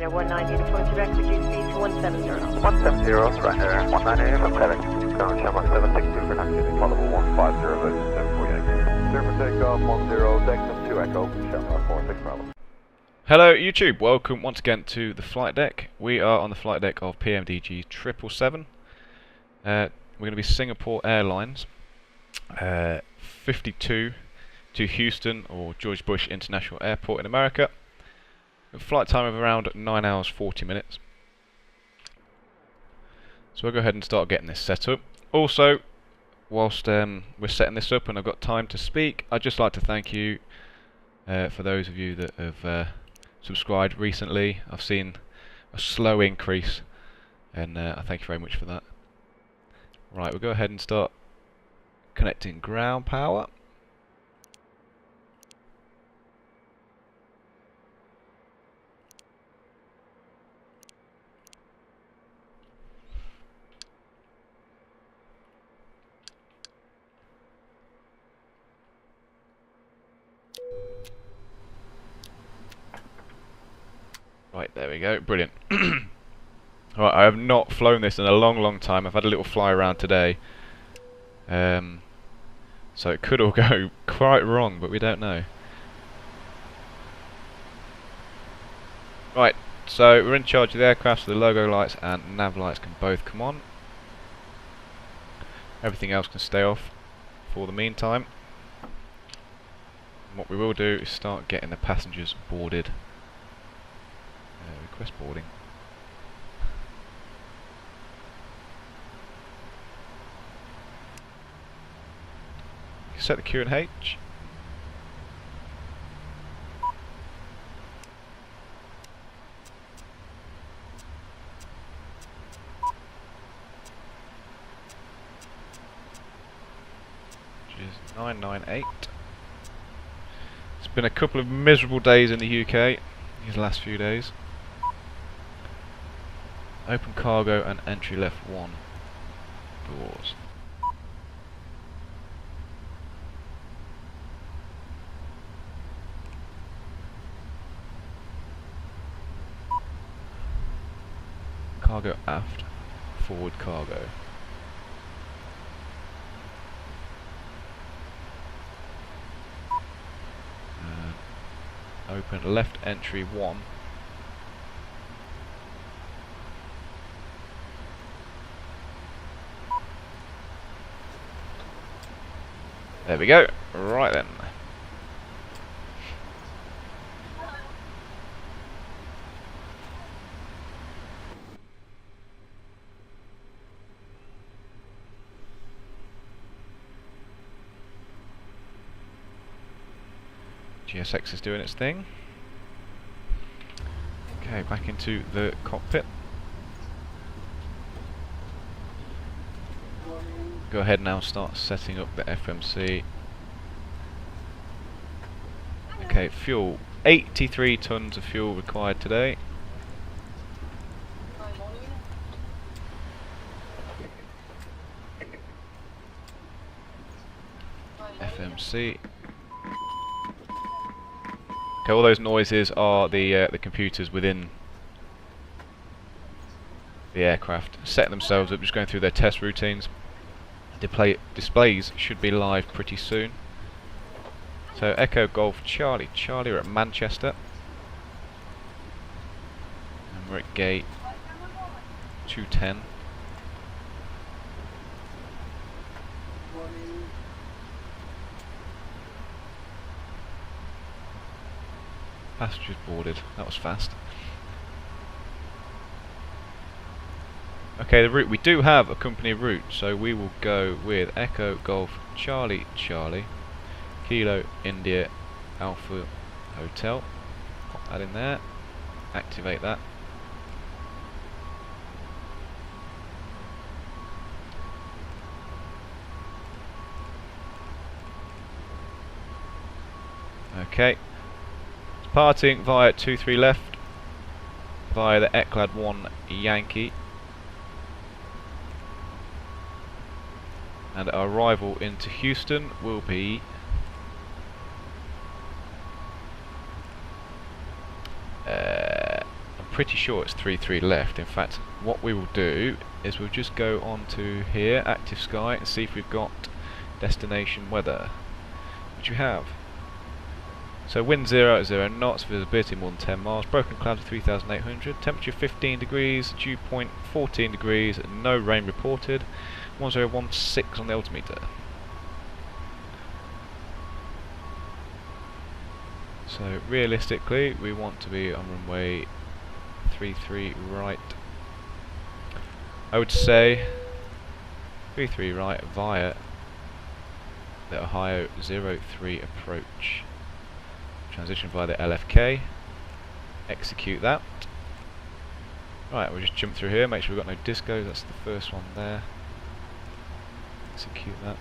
Radar 190, uniform direct, reduce speed to 170. 170, right here, 190, from 7, ground channel 762 for taxi, follow 150, version 748. Clear for takeoff, 10, Dexter 2 Echo, channel 46 Bravo. Hello YouTube, welcome once again to the flight deck. We are on the flight deck of PMDG 777. We're going to be Singapore Airlines 52 to Houston or George Bush International Airport in America. A flight time of around 9 hours 40 minutes. So we'll go ahead and start getting this set up. Also, whilst we're setting this up and I've got time to speak, I'd just like to thank you for those of you that have subscribed recently. I've seen a slow increase and I thank you very much for that. Right, we'll go ahead and start connecting ground power. Right, there we go, brilliant. Right, I have not flown this in a long time. I've had a little fly around today. So it could all go quite wrong, but we don't know. Right, so we're in charge of the aircraft, so the logo lights and nav lights can both come on. Everything else can stay off for the meantime. And what we will do is start getting the passengers boarded. Request boarding. Set the Q and H. Which is 998. It's been a couple of miserable days in the UK these last few days. Open cargo and entry left 1 doors. Cargo aft, forward cargo. Open left entry 1. There we go. Right then. GSX is doing its thing. Okay, back into the cockpit. Go ahead now and start setting up the FMC. Okay, fuel. 83 tons of fuel required today. FMC. Okay, all those noises are the computers within the aircraft setting themselves up, just going through their test routines. Displays should be live pretty soon. So Echo Golf Charlie, we're at Manchester. And we're at gate 210. Passengers boarded, that was fast. Okay, the route, we do have a company route, so we will go with Echo Golf Charlie, Kilo India Alpha Hotel. Pop that in there, activate that. Okay, departing via 23 left, via the Eclad 1 Yankee. And our arrival into Houston will be I'm pretty sure it's 33 left. In fact, what we will do is we'll just go on to here, active sky, and see if we've got destination weather, which we have. So wind 0 at 0 knots, visibility more than 10 miles, broken clouds of 3,800, temperature 15 degrees, dew point 14 degrees, no rain reported, 1016 on the altimeter. So realistically we want to be on runway 33 right. I would say 33 right via the Ohio 03 approach. Transition via the LFK. Execute that. Right, we'll just jump through here, make sure we've got no discos, that's the first one there. Execute that.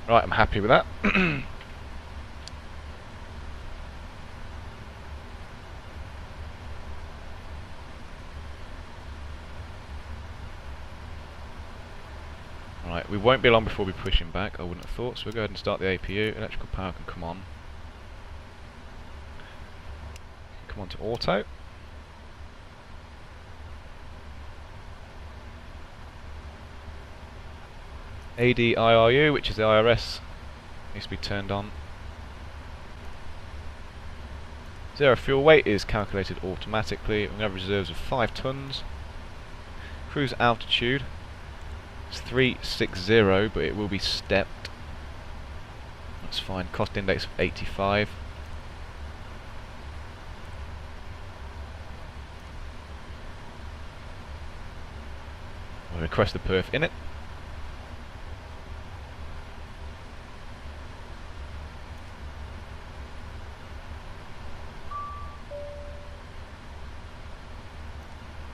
Right, I'm happy with that. Right, we won't be long before we're pushing back, I wouldn't have thought, so we'll go ahead and start the APU. Electrical power can come on. Come on to auto. ADIRU, which is the IRS, needs to be turned on. Zero fuel weight is calculated automatically. We're going to have reserves of 5 tons. Cruise altitude is 360, but it will be stepped. That's fine. Cost index of 85. We'll request the perf in it.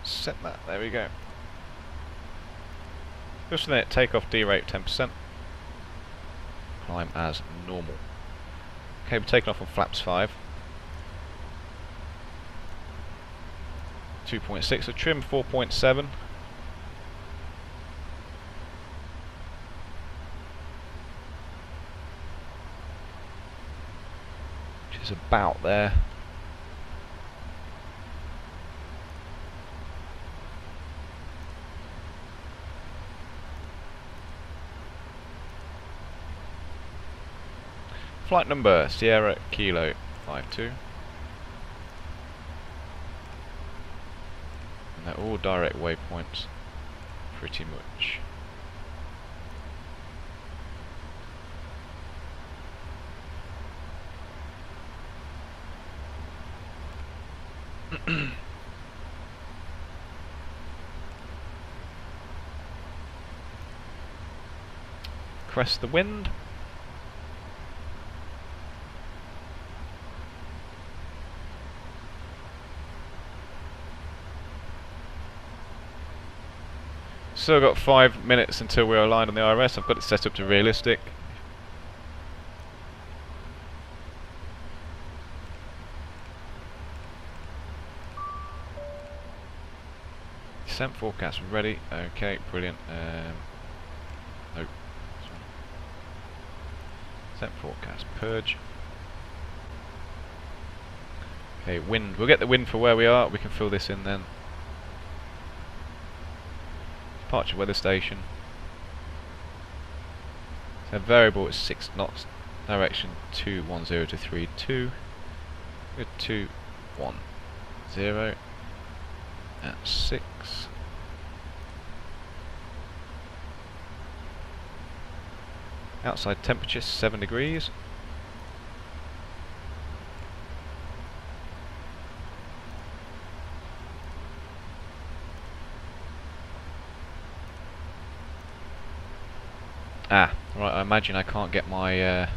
Set that, there we go. Just for that, takeoff derate 10%. Climb as normal. Okay, we're taking off on flaps 5. 2.6, so trim 4.7. Which is about there. Flight number Sierra Kilo 52. And they're all direct waypoints, pretty much. Crest the wind. Still got 5 minutes until we're aligned on the IRS. I've got it set up to realistic. Descent forecast ready. Okay, brilliant. Nope. Descent forecast purge. Okay, wind. We'll get the wind for where we are. We can fill this in then. Departure weather station. So variable is 6 knots. Direction 210 to 32. Good 210 at 6. Outside temperature 7 degrees. Ah, right, I imagine I can't get my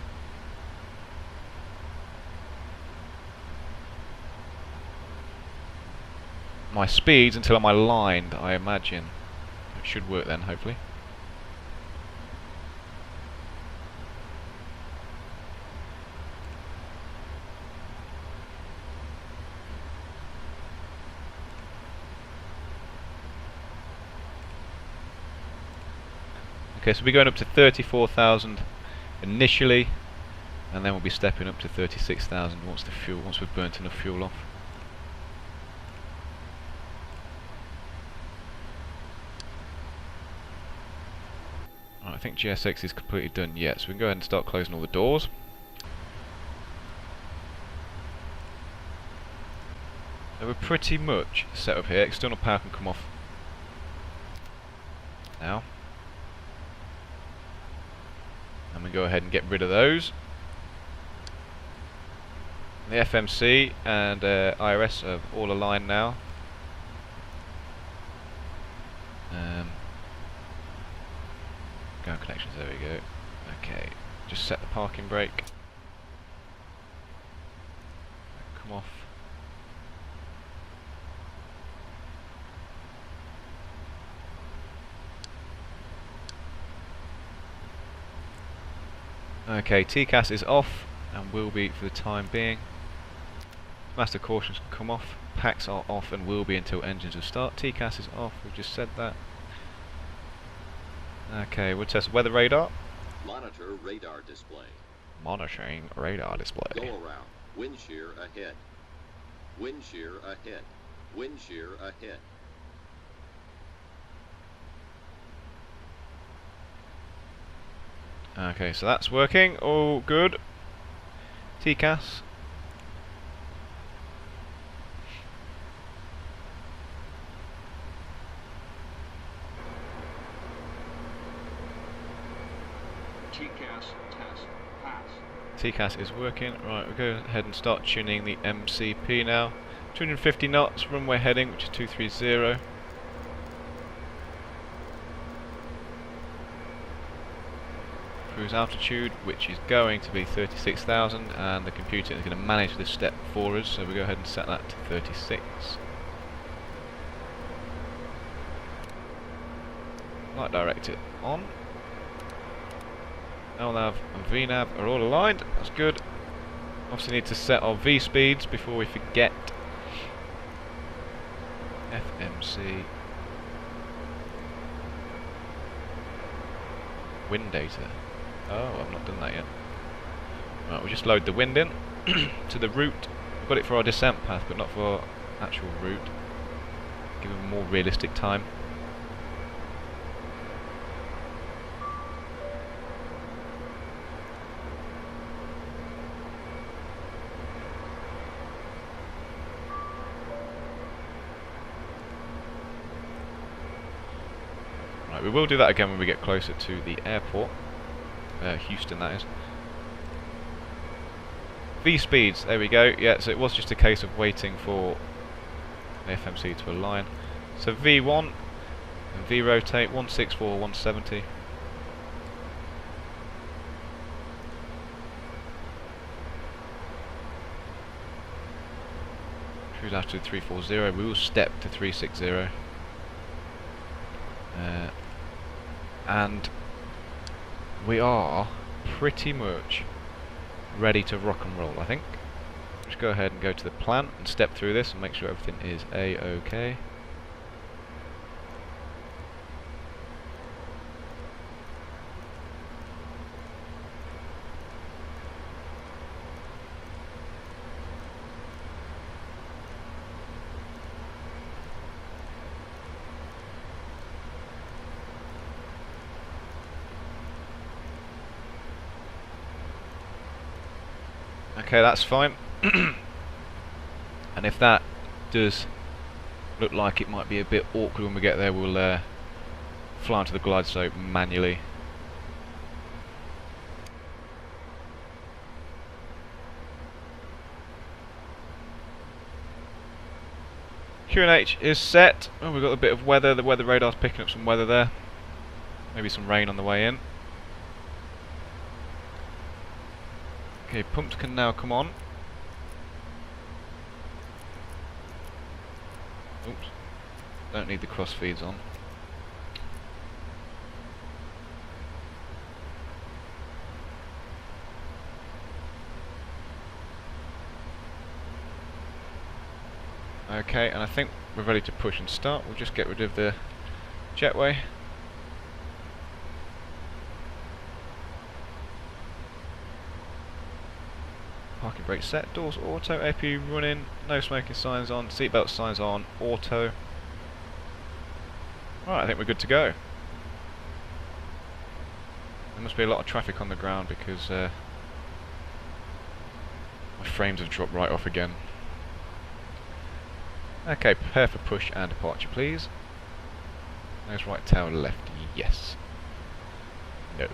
my speeds until I'm aligned, I imagine. It should work then, hopefully. Okay, so we're going up to 34,000 initially, and then we'll be stepping up to 36,000 once we've burnt enough fuel off. Right, I think GSX is completely done yet, so we can go ahead and start closing all the doors. So we're pretty much set up here. External power can come off now. And we go ahead and get rid of those. The FMC and IRS are all aligned now. Ground connections, there we go. Okay, just set the parking brake. Come off. Okay, TCAS is off and will be for the time being. Master cautions can come off. Packs are off and will be until engines will start. TCAS is off, we've just said that. Okay, we'll test weather radar. Monitor radar display. Monitoring radar display. Go around. Wind shear ahead. Wind shear ahead. Wind shear ahead. Okay, so that's working. All good. TCAS. TCAS test pass. TCAS is working. Right, we'll go ahead and start tuning the MCP now. 250 knots, runway heading, which is 230. Cruise altitude, which is going to be 36,000, and the computer is going to manage this step for us, so we'll go ahead and set that to 36. Light director on. LNAV and VNAV are all aligned, that's good. Obviously need to set our V speeds before we forget. FMC. Wind data. Oh, I've not done that yet. Right, we'll just load the wind in to the route. We've got it for our descent path, but not for our actual route. Give it a more realistic time. Right, we will do that again when we get closer to the airport. Houston, that is. V speeds, there we go. Yeah, so it was just a case of waiting for the FMC to align. So V1 and V rotate 164, 170. Cruise altitude 340. We will step to 360. And we are pretty much ready to rock and roll, I think. Just go ahead and go to the plant and step through this and make sure everything is A-OK. Okay, that's fine. And if that does look like it might be a bit awkward when we get there, we'll fly onto the glide slope manually. QNH is set. Oh, we've got a bit of weather. The weather radar's picking up some weather there. Maybe some rain on the way in. Okay, pumps can now come on. Oops. Don't need the cross feeds on. Okay, and I think we're ready to push and start. We'll just get rid of the jetway. Parking brake set, doors auto, AP running, no smoking signs on, seatbelt signs on, auto. Right, I think we're good to go. There must be a lot of traffic on the ground because my frames have dropped right off again. Okay, prepare for push and departure please. Nose right, tail left, yes. No.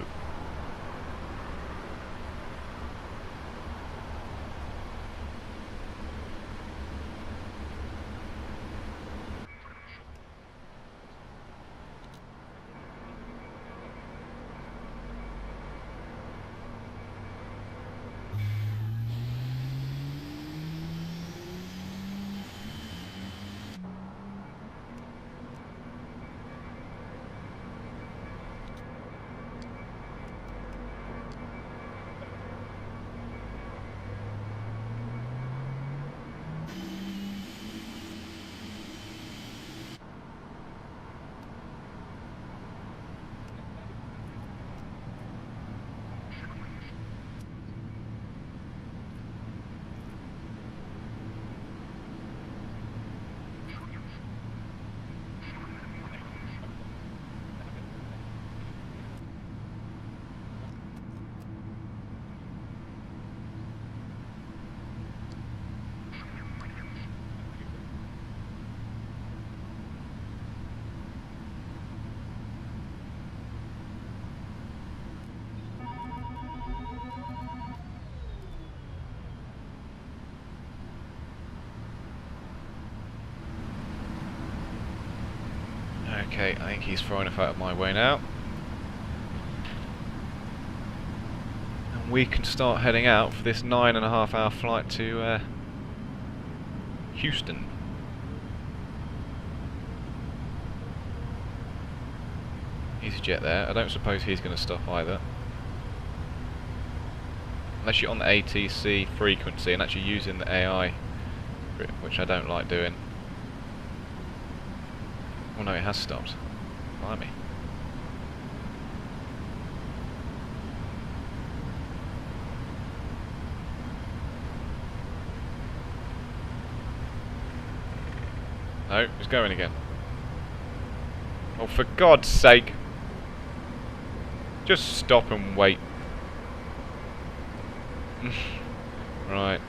Okay, I think he's throwing enough out of my way now. And we can start heading out for this 9.5-hour flight to Houston. EasyJet there. I don't suppose he's going to stop either. Unless you're on the ATC frequency and actually using the AI, which I don't like doing. Oh no, it has stopped. Blimey. No, it's going again. Oh, for God's sake! Just stop and wait. Right.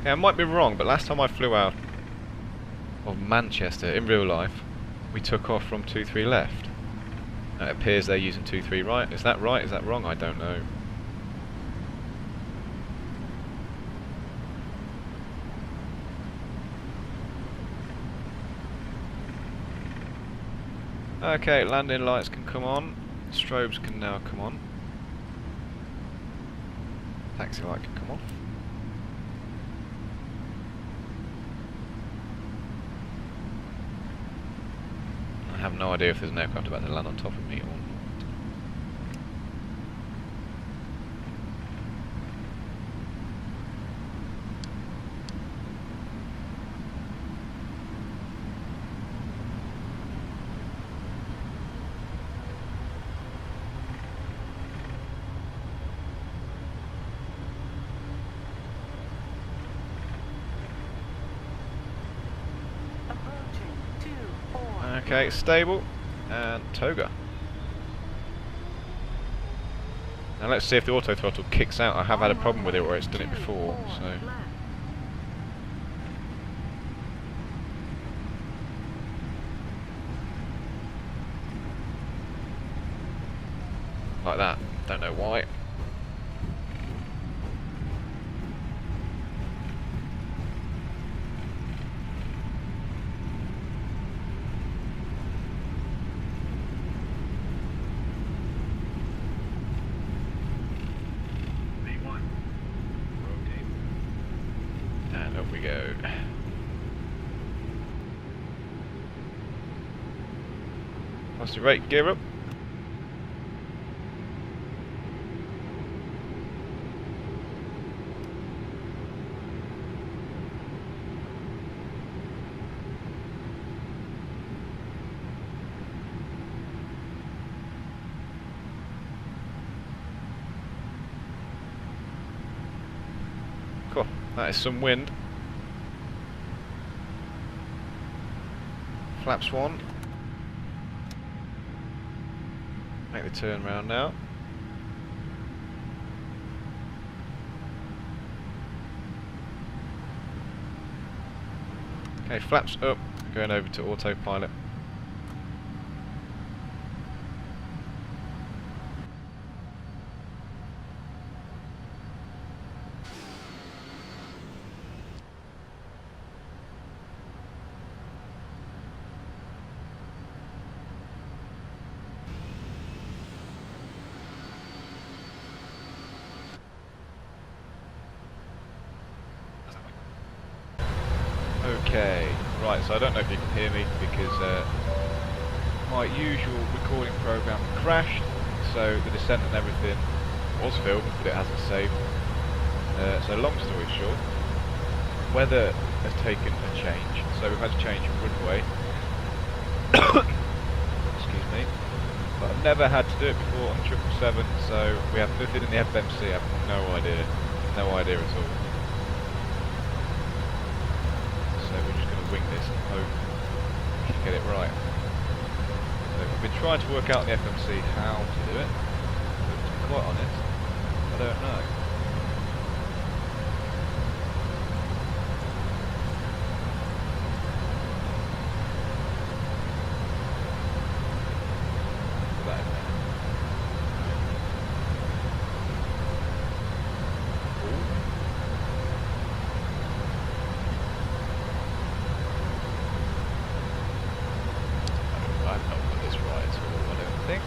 Yeah, I might be wrong, but last time I flew out of Manchester in real life, we took off from 23 left. Now it appears they're using 23 right. Is that right? Is that wrong? I don't know. Okay, landing lights can come on. Strobes can now come on. Taxi light can come off. I have no idea if there's an aircraft about to land on top of me or not. Okay, stable and toga. Now let's see if the auto throttle kicks out. I have had a problem with it where it's done it before, so. Like that. Don't know why. We go. Positive rate, gear up. That is some wind. Flaps 1. Make the turn round now. Okay, flaps up, going over to autopilot. Okay, right, so I don't know if you can hear me because my usual recording program crashed, so the descent and everything was filmed, but it hasn't saved. So long story short, weather has taken a change, so we've had to change runway. Excuse me. But I've never had to do it before on 777, so we have nothing in the FMC, I have no idea at all. So we're just going to wing this and hope we can get it right. So we've been trying to work out in the FMC how to do it, but to be quite honest, I don't know. Put that in there. I've not got this right at all, I don't think.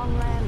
long left.